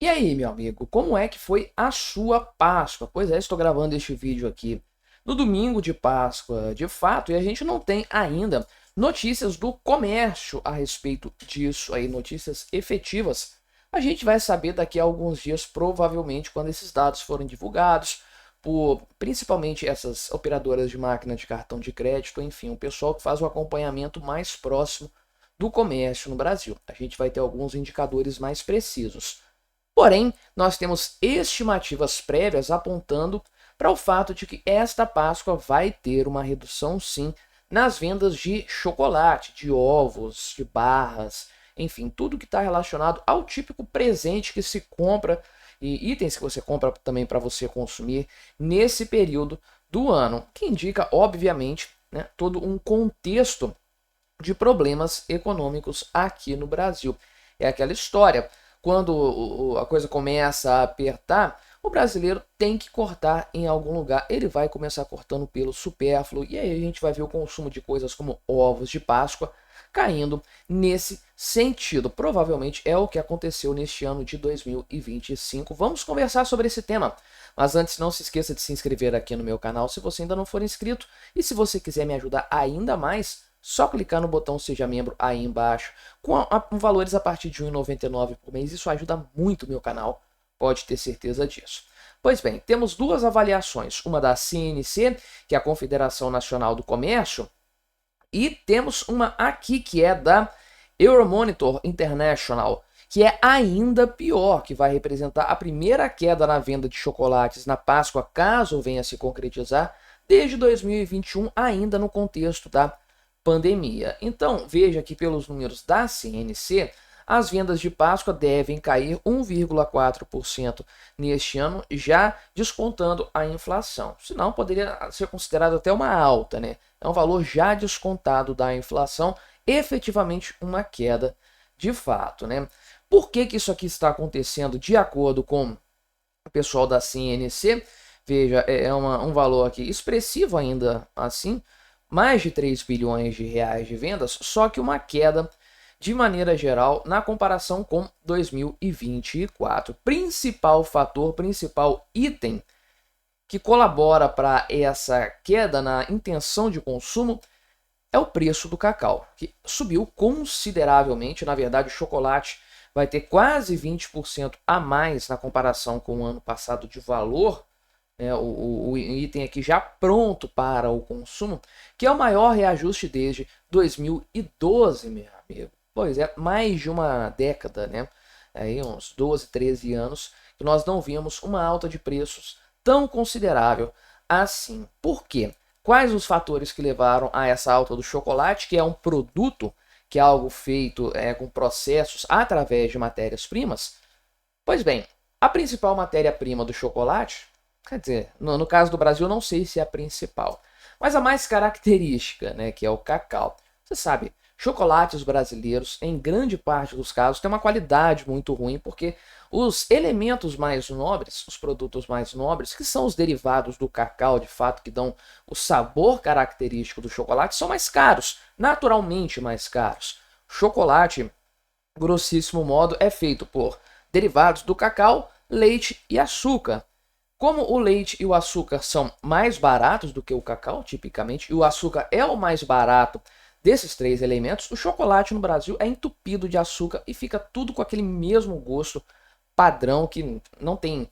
E aí, meu amigo, como é que foi a sua Páscoa? Pois é, estou gravando este vídeo aqui no domingo de Páscoa, de fato, e a gente não tem ainda notícias do comércio a respeito disso aí, notícias efetivas. A gente vai saber daqui a alguns dias, provavelmente, quando esses dados forem divulgados, por principalmente essas operadoras de máquina de cartão de crédito, enfim, o pessoal que faz o acompanhamento mais próximo do comércio no Brasil. A gente vai ter alguns indicadores mais precisos. Porém, nós temos estimativas prévias apontando para o fato de que esta Páscoa vai ter uma redução sim nas vendas de chocolate, de ovos, de barras, enfim, tudo que está relacionado ao típico presente que se compra e itens que você compra também para você consumir nesse período do ano, que indica, obviamente, né, todo um contexto de problemas econômicos aqui no Brasil. É aquela história, quando a coisa começa a apertar, o brasileiro tem que cortar em algum lugar. Ele vai começar cortando pelo supérfluo e aí a gente vai ver o consumo de coisas como ovos de Páscoa caindo nesse sentido. Provavelmente é o que aconteceu neste ano de 2025. Vamos conversar sobre esse tema. Mas antes, não se esqueça de se inscrever aqui no meu canal se você ainda não for inscrito. E se você quiser me ajudar ainda mais, só clicar no botão Seja Membro aí embaixo, com valores a partir de R$ 1,99 por mês. Isso ajuda muito o meu canal, pode ter certeza disso. Pois bem, temos duas avaliações, uma da CNC, que é a Confederação Nacional do Comércio, e temos uma aqui que é da Euromonitor International, que é ainda pior, que vai representar a primeira queda na venda de chocolates na Páscoa, caso venha a se concretizar, desde 2021, ainda no contexto da pandemia. Então, veja que pelos números da CNC, as vendas de Páscoa devem cair 1,4% neste ano, já descontando a inflação. Senão, poderia ser considerado até uma alta, né? É um valor já descontado da inflação, efetivamente uma queda de fato, né? Por que isso aqui está acontecendo de acordo com o pessoal da CNC? Veja, é um valor aqui expressivo ainda assim, mais de 3 bilhões de reais de vendas, só que uma queda de maneira geral na comparação com 2024. Principal fator, principal item que colabora para essa queda na intenção de consumo é o preço do cacau, que subiu consideravelmente. Na verdade, o chocolate vai ter quase 20% a mais na comparação com o ano passado de valor, o item aqui já pronto para o consumo, que é o maior reajuste desde 2012, meu amigo. Pois é, mais de uma década, né? Aí uns 12, 13 anos, que nós não vimos uma alta de preços tão considerável assim. Por quê? Quais os fatores que levaram a essa alta do chocolate, que é um produto, que é algo feito com processos através de matérias-primas? Pois bem, a principal matéria-prima do chocolate, quer dizer, no caso do Brasil, não sei se é a principal, mas a mais característica, né, que é o cacau. Você sabe, chocolates brasileiros, em grande parte dos casos, têm uma qualidade muito ruim, porque os elementos mais nobres, os produtos mais nobres, que são os derivados do cacau, de fato, que dão o sabor característico do chocolate, são mais caros, naturalmente mais caros. Chocolate, grossíssimo modo, é feito por derivados do cacau, leite e açúcar. Como o leite e o açúcar são mais baratos do que o cacau, tipicamente, e o açúcar é o mais barato desses três elementos, o chocolate no Brasil é entupido de açúcar e fica tudo com aquele mesmo gosto padrão que não tem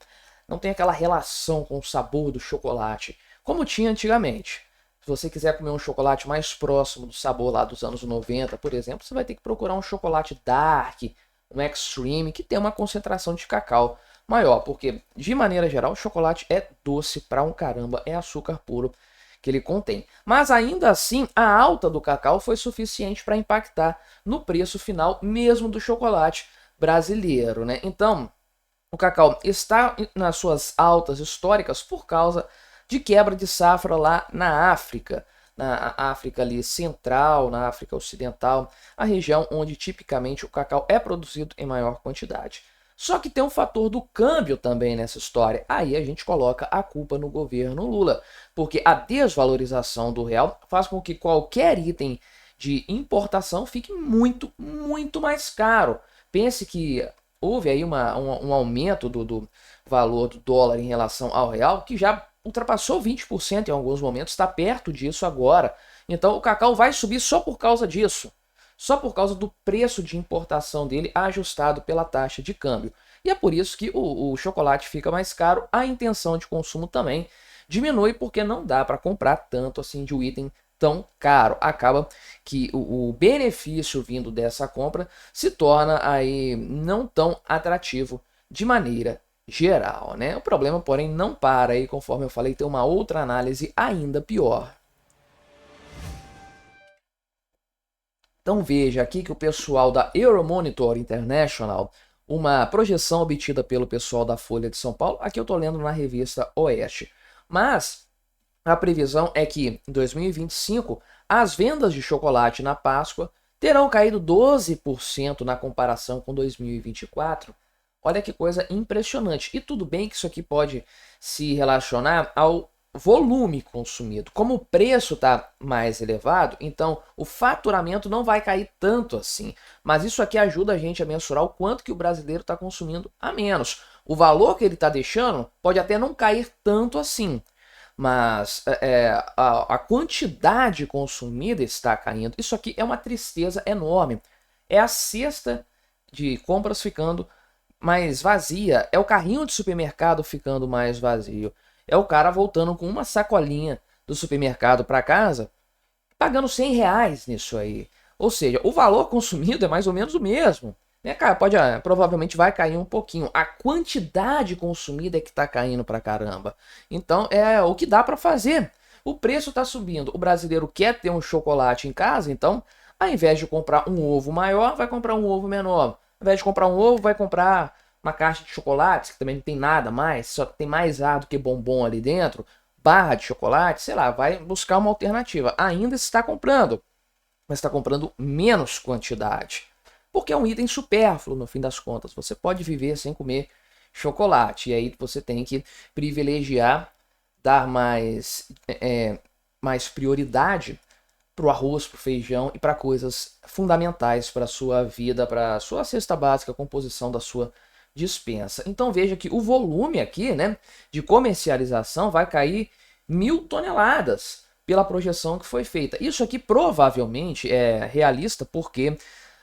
aquela relação com o sabor do chocolate, como tinha antigamente. Se você quiser comer um chocolate mais próximo do sabor lá dos anos 90, por exemplo, você vai ter que procurar um chocolate dark, um extreme, que tem uma concentração de cacau maior, porque de maneira geral o chocolate é doce pra um caramba, é açúcar puro que ele contém. Mas ainda assim, a alta do cacau foi suficiente para impactar no preço final mesmo do chocolate brasileiro, né? Então, o cacau está nas suas altas históricas por causa de quebra de safra lá na África ali central, na África Ocidental, a região onde tipicamente o cacau é produzido em maior quantidade. Só que tem um fator do câmbio também nessa história. Aí a gente coloca a culpa no governo Lula, porque a desvalorização do real faz com que qualquer item de importação fique muito, muito mais caro. Pense que houve aí um aumento do valor do dólar em relação ao real, que já ultrapassou 20% em alguns momentos, está perto disso agora. Então o cacau vai subir só por causa disso, só por causa do preço de importação dele ajustado pela taxa de câmbio. E é por isso que o chocolate fica mais caro, a intenção de consumo também diminui, porque não dá para comprar tanto assim de um item tão caro. Acaba que o benefício vindo dessa compra se torna aí não tão atrativo de maneira geral, né? O problema, porém, não para aí, conforme eu falei, tem uma outra análise ainda pior. Então veja aqui que o pessoal da Euromonitor International, uma projeção obtida pelo pessoal da Folha de São Paulo, aqui eu estou lendo na revista Oeste, mas a previsão é que em 2025 as vendas de chocolate na Páscoa terão caído 12% na comparação com 2024. Olha que coisa impressionante. E tudo bem que isso aqui pode se relacionar ao volume consumido. Como o preço está mais elevado, então o faturamento não vai cair tanto assim. Mas isso aqui ajuda a gente a mensurar o quanto que o brasileiro está consumindo a menos. O valor que ele está deixando pode até não cair tanto assim, mas a quantidade consumida está caindo. Isso aqui é uma tristeza enorme. É a cesta de compras ficando mais vazia, é o carrinho de supermercado ficando mais vazio, é o cara voltando com uma sacolinha do supermercado para casa, pagando R$ 100 nisso aí. Ou seja, o valor consumido é mais ou menos o mesmo. Né, cara, provavelmente vai cair um pouquinho. A quantidade consumida é que está caindo pra caramba. Então é o que dá para fazer. O preço está subindo. O brasileiro quer ter um chocolate em casa, então ao invés de comprar um ovo maior, vai comprar um ovo menor. Ao invés de comprar um ovo, vai comprar uma caixa de chocolates, que também não tem nada mais, só tem mais ar do que bombom ali dentro, barra de chocolate, sei lá, vai buscar uma alternativa. Ainda está comprando, mas está comprando menos quantidade, porque é um item supérfluo no fim das contas. Você pode viver sem comer chocolate, e aí você tem que privilegiar, dar mais prioridade para o arroz, para o feijão e para coisas fundamentais para a sua vida, para a sua cesta básica, a composição da sua dispensa. Então veja que o volume aqui, né, de comercialização vai cair 1.000 toneladas pela projeção que foi feita. Isso aqui provavelmente é realista porque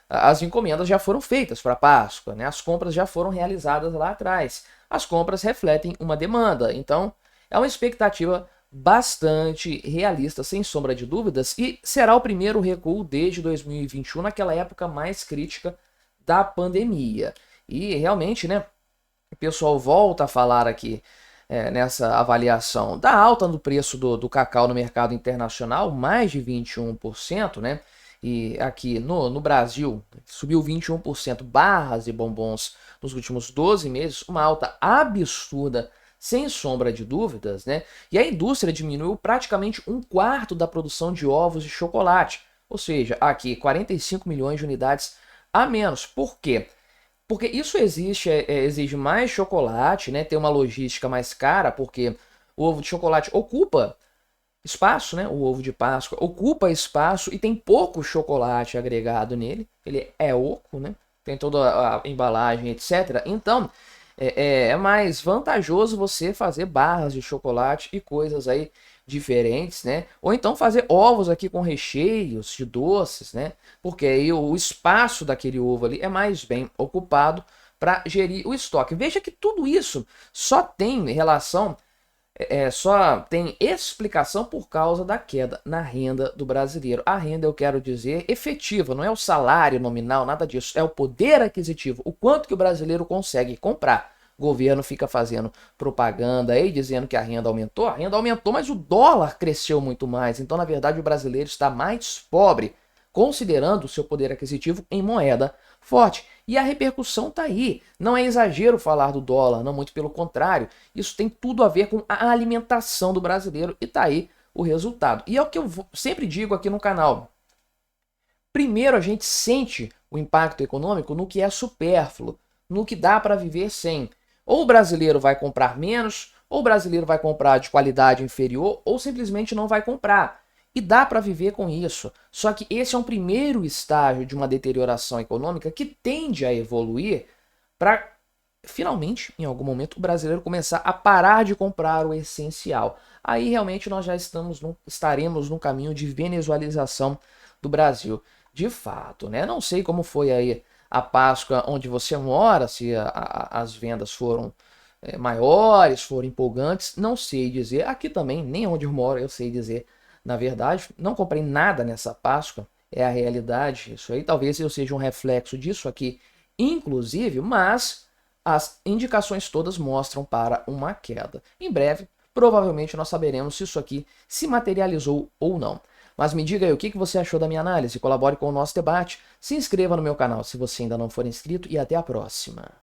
as encomendas já foram feitas para Páscoa, né? As compras já foram realizadas lá atrás. As compras refletem uma demanda, então é uma expectativa bastante realista, sem sombra de dúvidas, e será o primeiro recuo desde 2021, naquela época mais crítica da pandemia. E realmente, né, o pessoal volta a falar aqui nessa avaliação da alta do preço do cacau no mercado internacional, mais de 21%, né? E aqui no Brasil subiu 21%, barras e bombons nos últimos 12 meses, uma alta absurda, sem sombra de dúvidas, né? E a indústria diminuiu praticamente 1/4 da produção de ovos de chocolate, ou seja, aqui 45 milhões de unidades a menos. Por quê? Porque isso exige mais chocolate, né? Tem uma logística mais cara, porque o ovo de chocolate ocupa espaço, né? O ovo de Páscoa ocupa espaço e tem pouco chocolate agregado nele. Ele é oco, né? Tem toda a embalagem, etc. Então, é mais vantajoso você fazer barras de chocolate e coisas aí diferentes, né? Ou então fazer ovos aqui com recheios de doces, né? Porque aí o espaço daquele ovo ali é mais bem ocupado para gerir o estoque. Veja que tudo isso só tem relação, só tem explicação por causa da queda na renda do brasileiro. A renda, eu quero dizer, efetiva, não é o salário nominal, nada disso. É o poder aquisitivo, o quanto que o brasileiro consegue comprar. O governo fica fazendo propaganda aí, dizendo que a renda aumentou, mas o dólar cresceu muito mais. Então, na verdade, o brasileiro está mais pobre, considerando o seu poder aquisitivo em moeda forte. E a repercussão está aí. Não é exagero falar do dólar, não, muito pelo contrário. Isso tem tudo a ver com a alimentação do brasileiro e está aí o resultado. E é o que eu sempre digo aqui no canal. Primeiro, a gente sente o impacto econômico no que é supérfluo, no que dá para viver sem. Ou o brasileiro vai comprar menos, ou o brasileiro vai comprar de qualidade inferior, ou simplesmente não vai comprar. E dá para viver com isso. Só que esse é um primeiro estágio de uma deterioração econômica que tende a evoluir para finalmente, em algum momento, o brasileiro começar a parar de comprar o essencial. Aí realmente nós já estaremos no caminho de venezualização do Brasil. De fato, né? Não sei como foi aí a Páscoa onde você mora, se as vendas foram maiores, foram empolgantes, não sei dizer. Aqui também, nem onde eu moro, eu sei dizer. Na verdade, não comprei nada nessa Páscoa, é a realidade. Isso aí talvez eu seja um reflexo disso aqui, inclusive, mas as indicações todas mostram para uma queda. Em breve, provavelmente nós saberemos se isso aqui se materializou ou não. Mas me diga aí o que você achou da minha análise, colabore com o nosso debate, se inscreva no meu canal se você ainda não for inscrito e até a próxima.